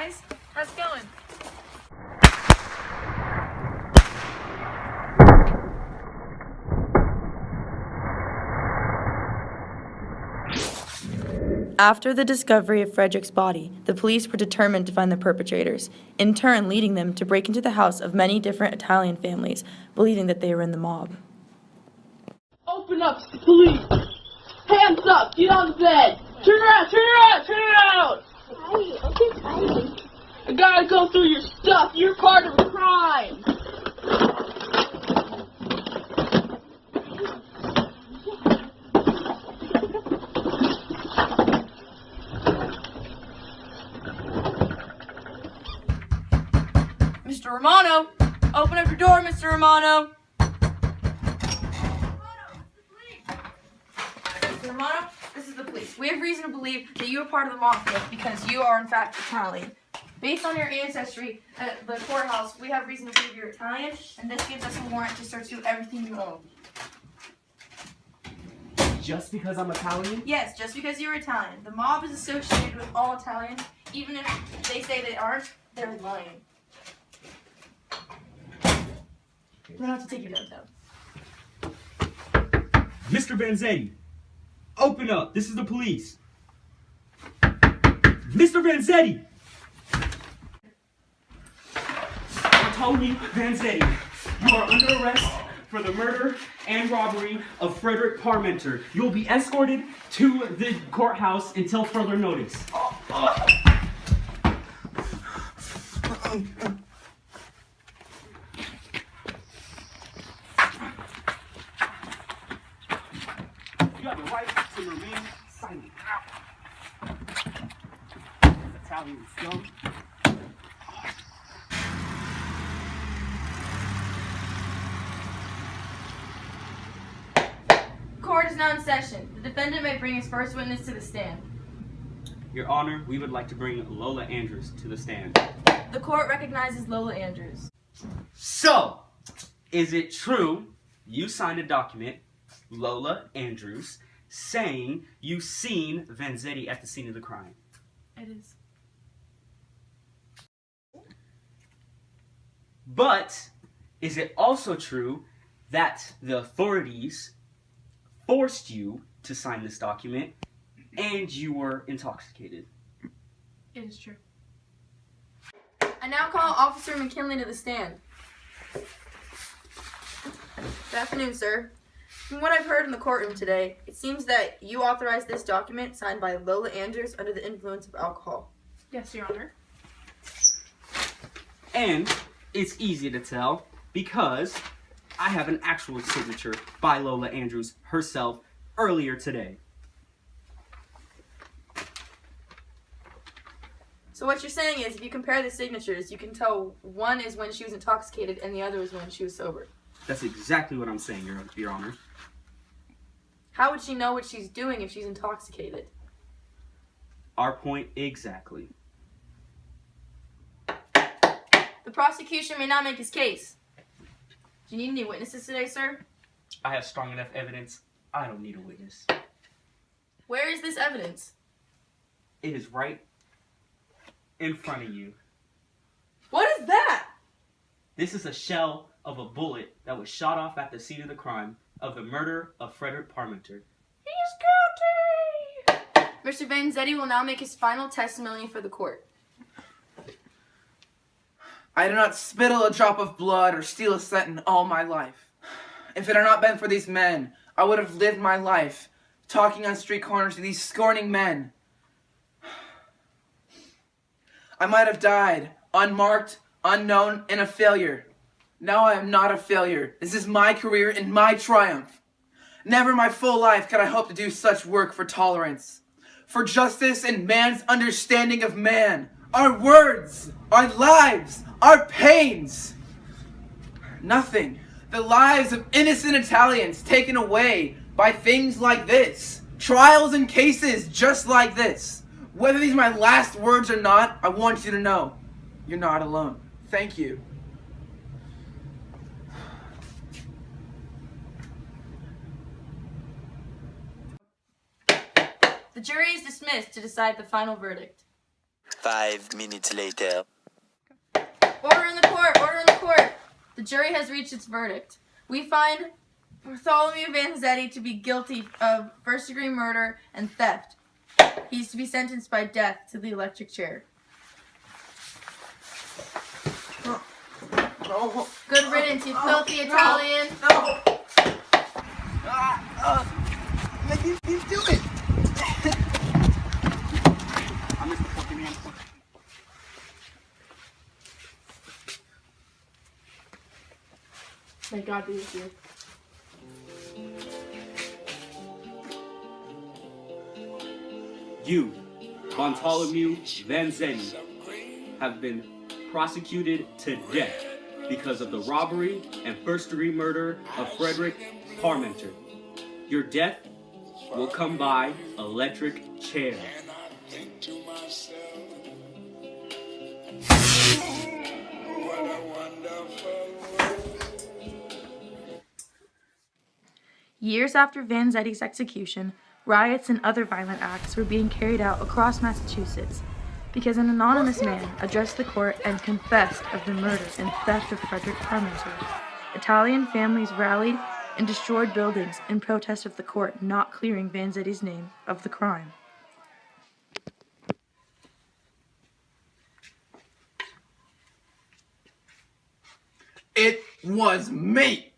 guys. How's it going? After the discovery of Frederick's body, the police were determined to find the perpetrators, in turn leading them to break into the house of many different Italian families, believing that they were in the mob. Open up, police! Hands up! Get on the bed! Turn around! Turn around! Turn around! I gotta go through your stuff. You're part of a crime. Mr. Romano! Open up your door, Mr. Romano! Mr. Romano, this is the police. We have reason to believe that you are part of the mafia because you are in fact Italian. Based on your ancestry at the courthouse, we have reason to believe you're Italian, and this gives us a warrant to search you everything you own. Just because I'm Italian? Yes, just because you're Italian. The mob is associated with all Italians. Even if they say they aren't, they're lying. We're gonna have to take you downtown. Mr. Vanzetti, open up. This is the police. Mr. Vanzetti! Tony Vanzetti, you are under arrest for the murder and robbery of Frederick Parmenter. You will be escorted to the courthouse until further notice. You have the right to remain silent. Italian scum. Court is now in session. The defendant may bring his first witness to the stand. Your Honor, we would like to bring Lola Andrews to the stand. The court recognizes Lola Andrews. So, is it true you signed a document, Lola Andrews, saying you seen Vanzetti at the scene of the crime? It is. But, is it also true that the authorities forced you to sign this document and you were intoxicated? It is true. I now call Officer McKinley to the stand. Good afternoon, sir. From what I've heard in the courtroom today, it seems that you authorized this document signed by Lola Andrews under the influence of alcohol. Yes, Your Honor. And it's easy to tell because I have an actual signature by Lola Andrews herself earlier today. So what you're saying is, if you compare the signatures, you can tell one is when she was intoxicated and the other is when she was sober. That's exactly what I'm saying, Your Honor. How would she know what she's doing if she's intoxicated? Our point exactly. The prosecution may not make his case. Do you need any witnesses today, sir? I have strong enough evidence. I don't need a witness. Where is this evidence? It is right in front of you. What is that? This is a shell of a bullet that was shot off at the scene of the crime of the murder of Frederick Parmenter. He's guilty! Mr. Vanzetti will now make his final testimony for the court. I did not spittle a drop of blood or steal a cent in all my life. If it had not been for these men, I would have lived my life talking on street corners to these scorning men. I might have died, unmarked, unknown, and a failure. Now I am not a failure. This is my career and my triumph. Never in my full life could I hope to do such work for tolerance, for justice and man's understanding of man. Our words, our lives, our pains. Nothing. The lives of innocent Italians taken away by things like this. Trials and cases just like this. Whether these are my last words or not, I want you to know, you're not alone. Thank you. The jury is dismissed to decide the final verdict. 5 minutes later. Order in the court! Order in the court! The jury has reached its verdict. We find Bartholomew Vanzetti to be guilty of first-degree murder and theft. He's to be sentenced by death to the electric chair. No. Good riddance, you filthy Italian! No. You do it. I'm just a fucking man. May God be with you. You, Bartholomew Vanzetti, have been prosecuted to death because of the robbery and first-degree murder of Frederick Parmenter. Your death will come by electric chair. Years after Vanzetti's execution, riots and other violent acts were being carried out across Massachusetts because an anonymous man addressed the court and confessed of the murder and theft of Frederick Parmenter. Italian families rallied and destroyed buildings in protest of the court not clearing Vanzetti's name of the crime. It was me.